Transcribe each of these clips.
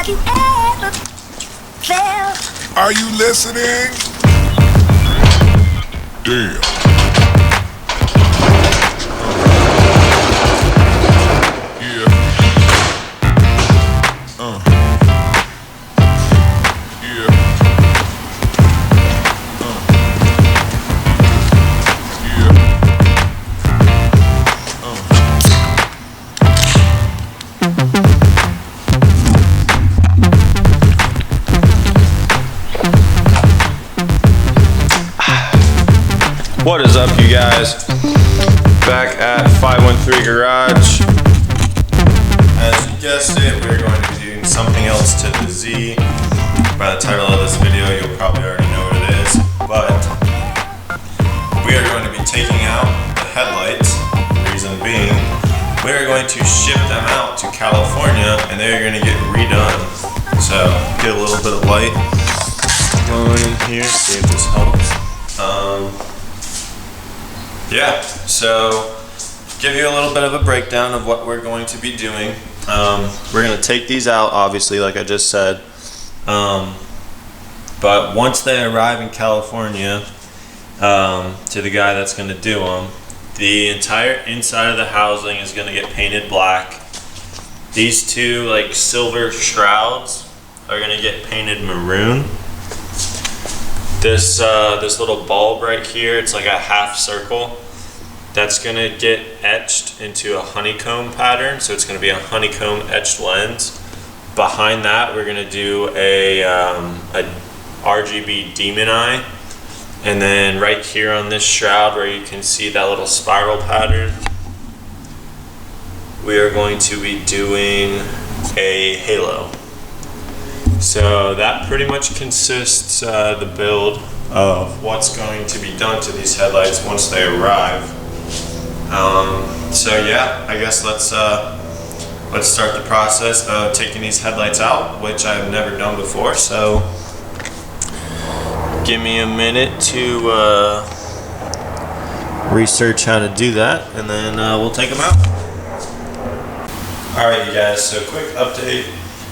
Have you ever felt? Are you listening? Damn. Yeah. Yeah. What is up, you guys? Back at 513 Garage. As you guessed it, we're going to be doing something else to the Z. By the title of this video, you'll probably already know what it is. But we are going to be taking out the headlights. Reason being, we are going to ship them out to California and they're going to get redone. So, get a little bit of light going in here, see if this helps. Yeah, so give you a little bit of a breakdown of what we're going to be doing. We're going to take these out, obviously, like I just said. But once they arrive in California, to the guy that's going to do them, the entire inside of the housing is going to get painted black. These two like silver shrouds are going to get painted maroon. This little bulb right here, it's like a half circle. That's gonna get etched into a honeycomb pattern, so it's gonna be a honeycomb etched lens. Behind that, we're gonna do a RGB demon eye, and then right here on this shroud, where you can see that little spiral pattern, we are going to be doing a halo. So that pretty much consists the build of what's going to be done to these headlights once they arrive. So yeah, I guess let's start the process of taking these headlights out, which I've never done before. So give me a minute to research how to do that, and then we'll take them out. All right, you guys. So quick update.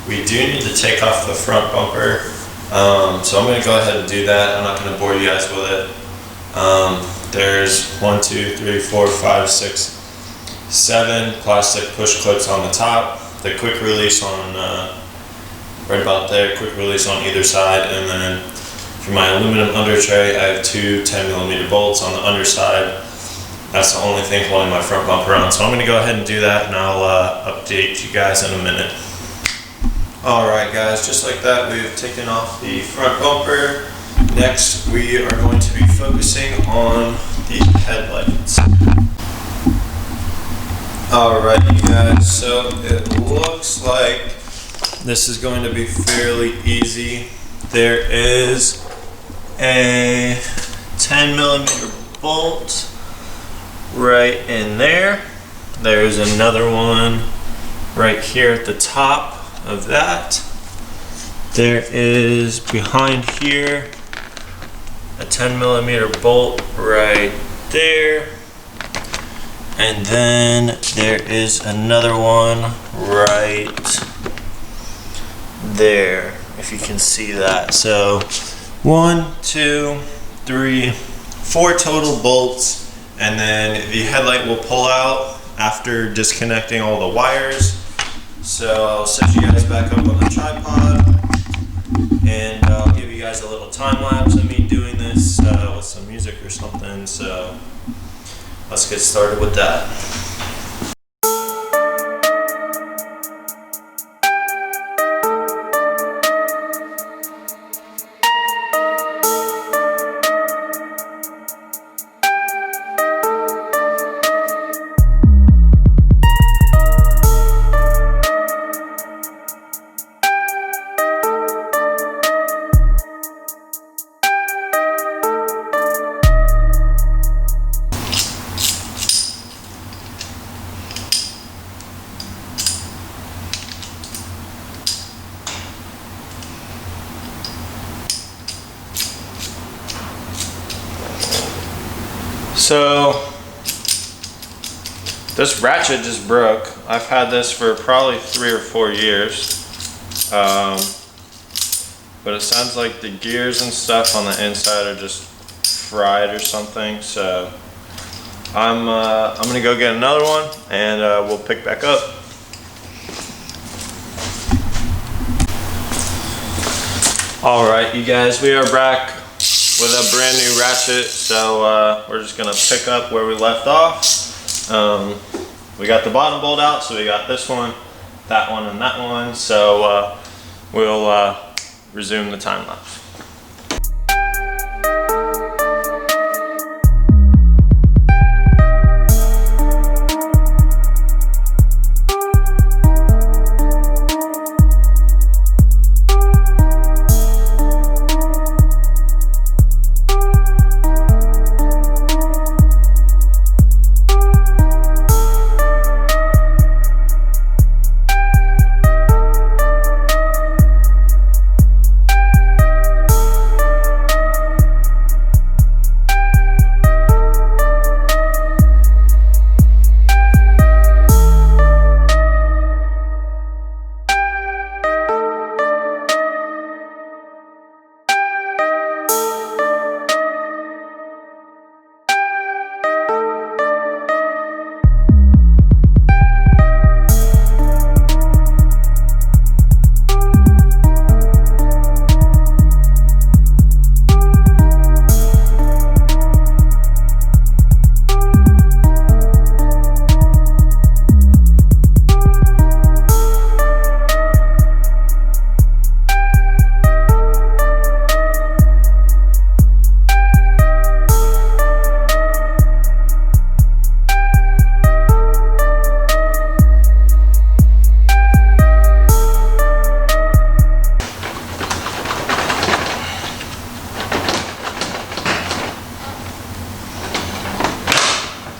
We do need to take off the front bumper, so I'm going to go ahead and do that. I'm not going to bore you guys with it. There's 1, 2, 3, 4, 5, 6, 7 plastic push clips on the top. The quick release on right about there, quick release on either side, and then for my aluminum under tray, I have two 10mm bolts on the underside. That's the only thing holding my front bumper on. So I'm going to go ahead and do that, and I'll update you guys in a minute. Alright guys, just like that, we've taken off the front bumper. Next, we are going to be focusing on the headlights. Alright you guys, so it looks like this is going to be fairly easy. There is a 10mm bolt right in there. There's another one right here at the top of that. There is behind here a 10mm bolt right there, and then there is another one right there, if you can see that. So 1, 2, 3, 4 total bolts, and then the headlight will pull out after disconnecting all the wires. So I'll set you guys back up on the tripod, and I'll give you guys a little time lapse of me doing this with some music or something. So let's get started with that. So this ratchet just broke. I've had this for probably 3 or 4 years. But it sounds like the gears and stuff on the inside are just fried or something. So I'm gonna go get another one and we'll pick back up. All right, you guys, we are back with a brand new ratchet. So we're just gonna pick up where we left off. We got the bottom bolt out, so we got this one, that one, and that one. So we'll resume the time lapse.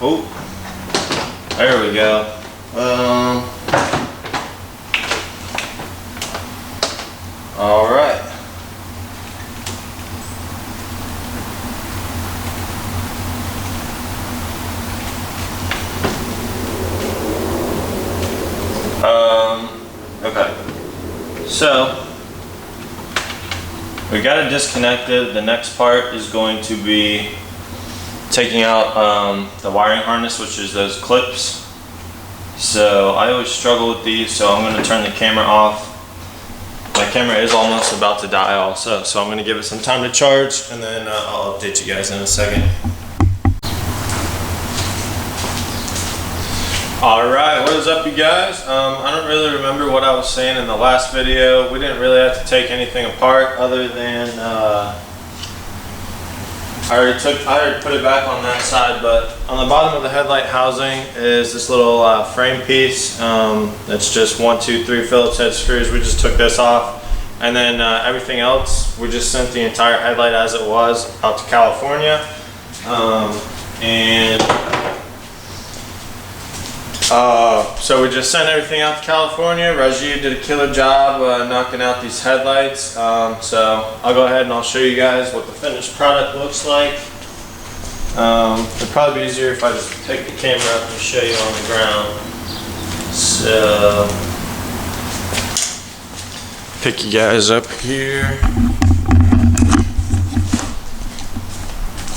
Oh, there we go. All right. Okay. So we got it disconnected. The next part is going to be taking out the wiring harness, which is those clips. So I always struggle with these, so I'm going to turn the camera off. My camera is almost about to die also, so I'm going to give it some time to charge, and then I'll update you guys in a second. Alright, what is up, you guys? I don't really remember what I was saying in the last video. We didn't really have to take anything apart other than I already put it back on that side, but on the bottom of the headlight housing is this little frame piece. That's just 1, 2, 3 Phillips head screws. We just took this off, and then everything else, we just sent the entire headlight as it was out to California. So we just sent everything out to California. Rajiv did a killer job knocking out these headlights. So I'll go ahead and I'll show you guys what the finished product looks like. It'd probably be easier if I just take the camera up and show you on the ground. So, pick you guys up here.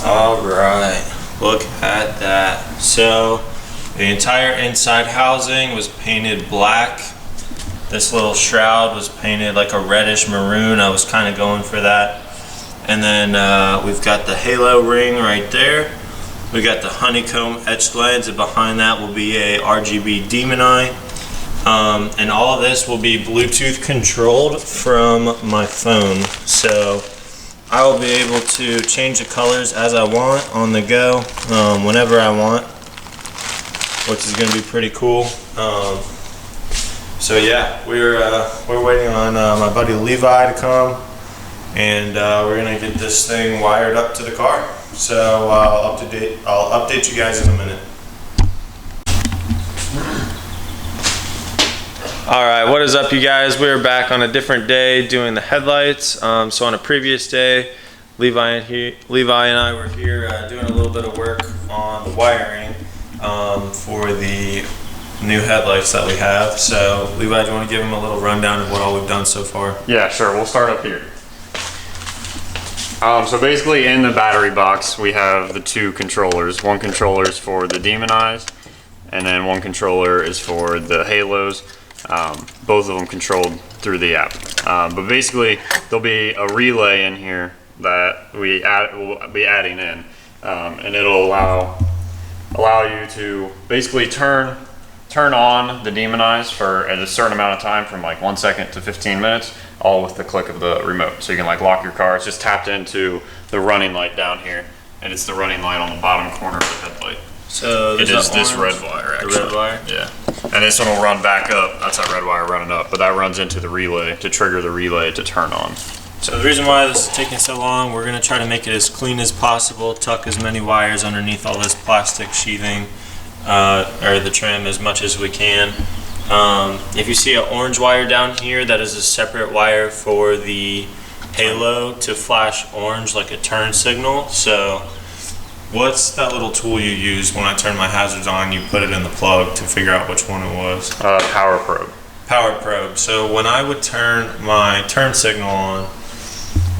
Alright, look at that. So, the entire inside housing was painted black. This little shroud was painted like a reddish maroon. I was kind of going for that. And then we've got the halo ring right there. We got the honeycomb etched lens, and behind that will be a RGB demon eye. And all of this will be Bluetooth controlled from my phone. So I will be able to change the colors as I want on the go, whenever I want, which is going to be pretty cool. So yeah, we're waiting on my buddy Levi to come, and we're gonna get this thing wired up to the car. So I'll update you guys in a minute. All right, what is up, you guys? We're back on a different day doing the headlights. So on a previous day, Levi and I were here doing a little bit of work on the wiring for the new headlights that we have. So Levi, do you want to give them a little rundown of what all we've done so far? Yeah, sure. We'll start up here. So basically in the battery box, we have the two controllers. One controller is for the demon eyes, and then one controller is for the halos. Both of them controlled through the app. But basically, there'll be a relay in here that we'll be adding in, and it'll allow you to basically turn on the demon eyes for at a certain amount of time, from like 1 second to 15 minutes, all with the click of the remote. So you can like lock your car. It's just tapped into the running light down here, and it's the running light on the bottom corner of the headlight. So it is this red wire, actually. The red wire? Yeah. And this one will run back up. That's that red wire running up, but that runs into the relay to trigger the relay to turn on. So the reason why this is taking so long, we're going to try to make it as clean as possible, tuck as many wires underneath all this plastic sheathing, or the trim, as much as we can. If you see an orange wire down here, that is a separate wire for the halo to flash orange like a turn signal. So what's that little tool you use when I turn my hazards on? You put it in the plug to figure out which one it was. Power probe. Power probe. So when I would turn my turn signal on,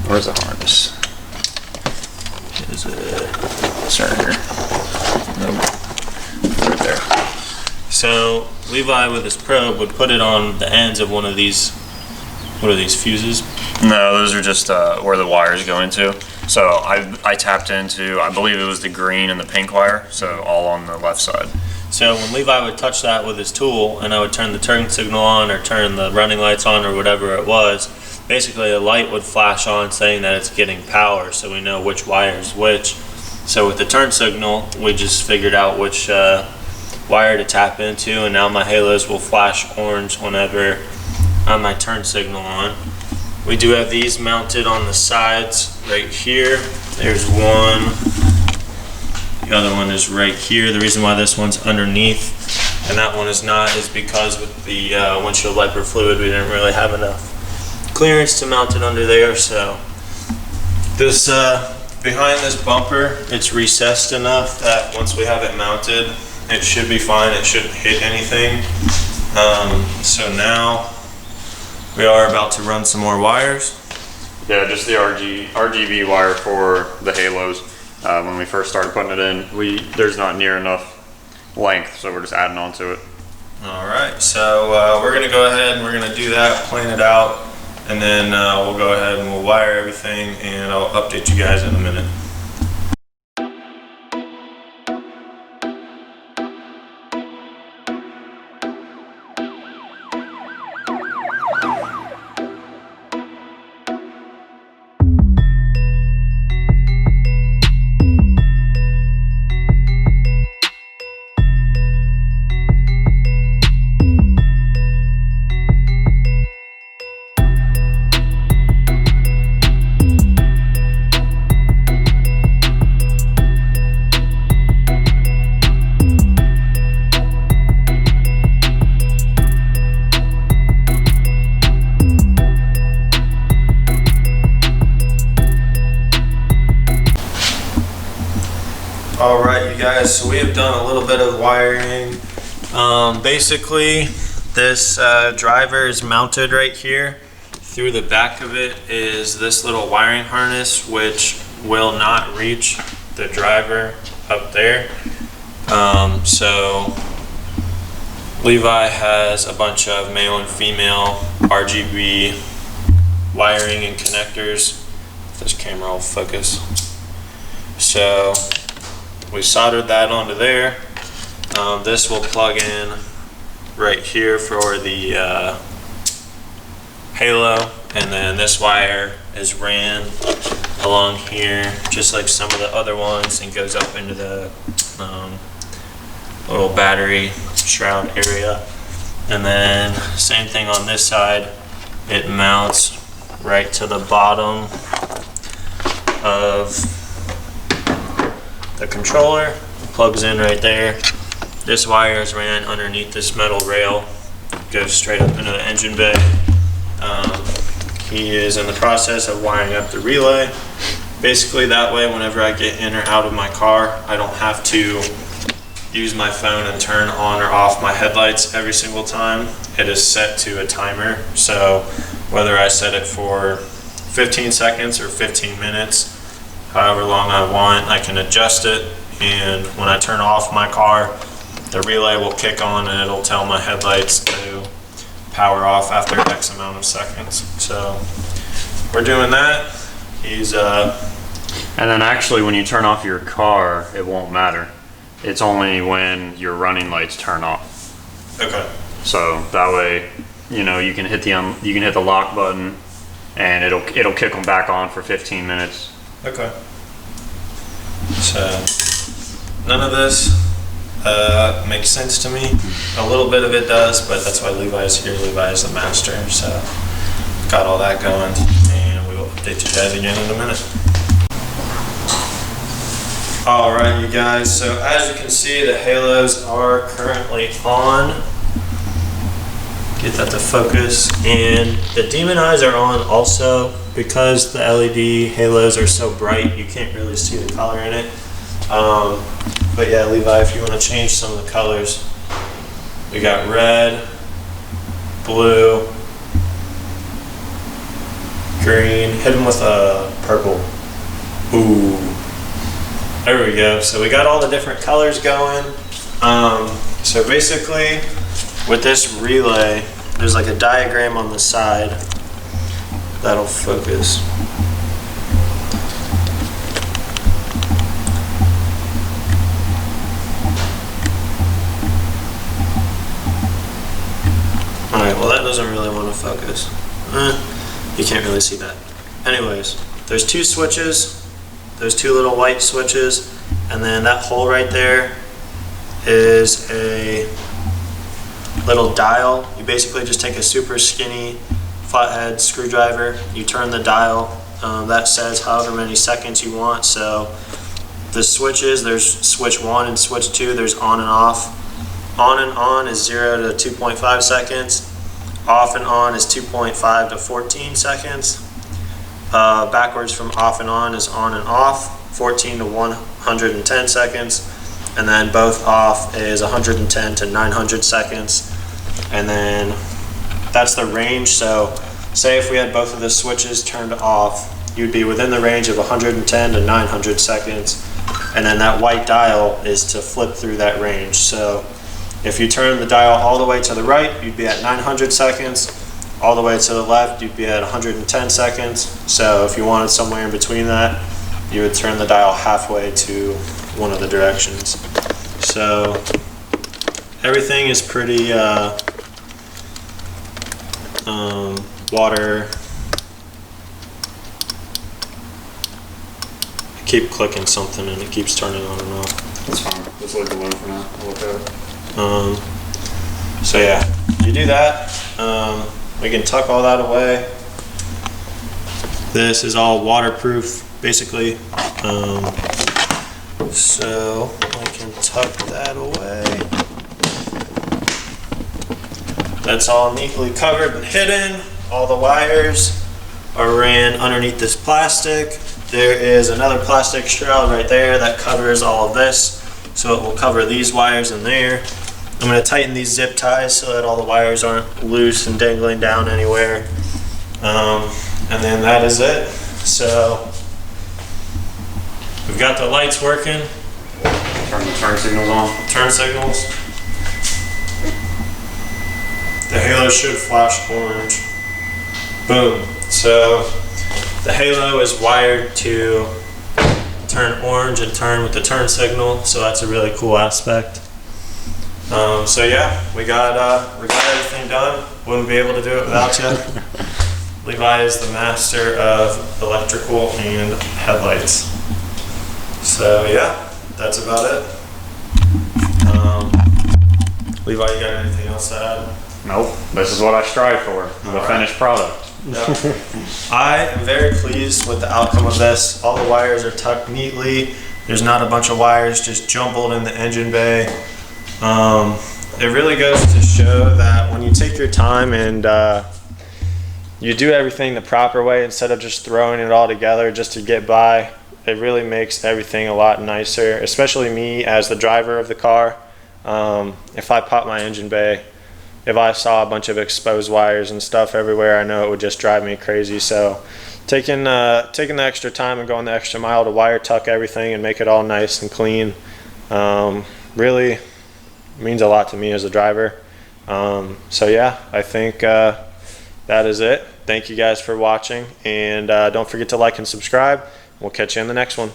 where's the harness? Is it? It's right here. Nope. Right there. So Levi with his probe would put it on the ends of one of these. What are these, fuses? No, those are just where the wires go into. So I tapped into, I believe it was the green and the pink wire, so all on the left side. So when Levi would touch that with his tool, and I would turn the turn signal on or turn the running lights on or whatever it was, basically a light would flash on saying that it's getting power, so we know which wire is which. So with the turn signal, we just figured out which wire to tap into, and now my halos will flash orange whenever I have my turn signal on. We do have these mounted on the sides right here. There's one. The other one is right here. The reason why this one's underneath and that one is not is because with the windshield wiper fluid, we didn't really have enough clearance to mount it under there. So this behind this bumper, it's recessed enough that once we have it mounted, it should be fine. It shouldn't hit anything. So now we are about to run some more wires. Yeah, just the RGB wire for the halos. When we first started putting it in, there's not near enough length, so we're just adding on to it. All right, so we're gonna go ahead and we're gonna do that, plan it out, and then we'll go ahead and we'll wire everything, and I'll update you guys in a minute. Alright you guys, so we have done a little bit of wiring. Basically this driver is mounted right here. Through the back of it is this little wiring harness which will not reach the driver up there. So Levi has a bunch of male and female RGB wiring and connectors. If this camera will focus. So we soldered that onto there. This will plug in right here for the halo, and then this wire is ran along here just like some of the other ones and goes up into the little battery shroud area. And then same thing on this side, it mounts right to the bottom of the controller, plugs in right there. This wire is ran underneath this metal rail, goes straight up into the engine bay. He is in the process of wiring up the relay. Basically that way whenever I get in or out of my car, I don't have to use my phone and turn on or off my headlights every single time. It is set to a timer, so whether I set it for 15 seconds or 15 minutes, however long I want, I can adjust it, and when I turn off my car, the relay will kick on and it'll tell my headlights to power off after X amount of seconds. So we're doing that. And then actually when you turn off your car, it won't matter. It's only when your running lights turn off. Okay. So that way, you know, you can hit the lock button and it'll kick them back on for 15 minutes. Okay. So none of this makes sense to me. A little bit of it does, but that's why Levi is here. Levi is the master, so got all that going, and we will update you guys again in a minute. All right, you guys, so as you can see, the halos are currently on. Get that to focus, and the demon eyes are on also. Because the LED halos are so bright, you can't really see the color in it. But yeah, Levi, if you want to change some of the colors, we got red, blue, green, hit them with a purple. Ooh, there we go. So we got all the different colors going. So basically, with this relay, there's like a diagram on the side that'll focus. Alright, well that doesn't really want to focus. You can't really see that. Anyways, there's two switches. There's two little white switches, and then that hole right there is a little dial. You basically just take a super skinny flathead screwdriver, you turn the dial, that says however many seconds you want. So the switches, there's switch 1 and switch 2, there's on and off. On and on is 0 to 2.5 seconds. Off and on is 2.5 to 14 seconds. Backwards from off and on is on and off, 14 to 110 seconds. And then both off is 110 to 900 seconds. And then that's the range. So say if we had both of the switches turned off, you'd be within the range of 110 to 900 seconds. And then that white dial is to flip through that range. So if you turn the dial all the way to the right, you'd be at 900 seconds. All the way to the left, you'd be at 110 seconds. So if you wanted somewhere in between that, you would turn the dial halfway to one of the directions. So everything is pretty water. I keep clicking something and it keeps turning on and off. That's fine. Just leave the balloon for now. I'll look at it. So yeah, you do that. We can tuck all that away. This is all waterproof, basically. So I can tuck that away. That's all neatly covered and hidden. All the wires are ran underneath this plastic. There is another plastic shroud right there that covers all of this. So it will cover these wires in there. I'm going to tighten these zip ties so that all the wires aren't loose and dangling down anywhere. And then that is it. So we've got the lights working. Turn the turn signals on. Turn signals. The halo should flash orange. Boom. So the halo is wired to turn orange and turn with the turn signal. So that's a really cool aspect. So yeah, we got everything done. Wouldn't be able to do it without you. Levi is the master of electrical and headlights. So yeah, that's about it. Levi, you got anything else to add? Nope. This is what I strive for. The finished product. Yep. I am very pleased with the outcome of this. All the wires are tucked neatly. There's not a bunch of wires just jumbled in the engine bay. It really goes to show that when you take your time and you do everything the proper way instead of just throwing it all together just to get by, it really makes everything a lot nicer, especially me as the driver of the car. If I pop my engine bay, if I saw a bunch of exposed wires and stuff everywhere, I know it would just drive me crazy. So taking the extra time and going the extra mile to wire tuck everything and make it all nice and clean really means a lot to me as a driver. So yeah, I think that is it. Thank you guys for watching, and don't forget to like and subscribe. We'll catch you in the next one.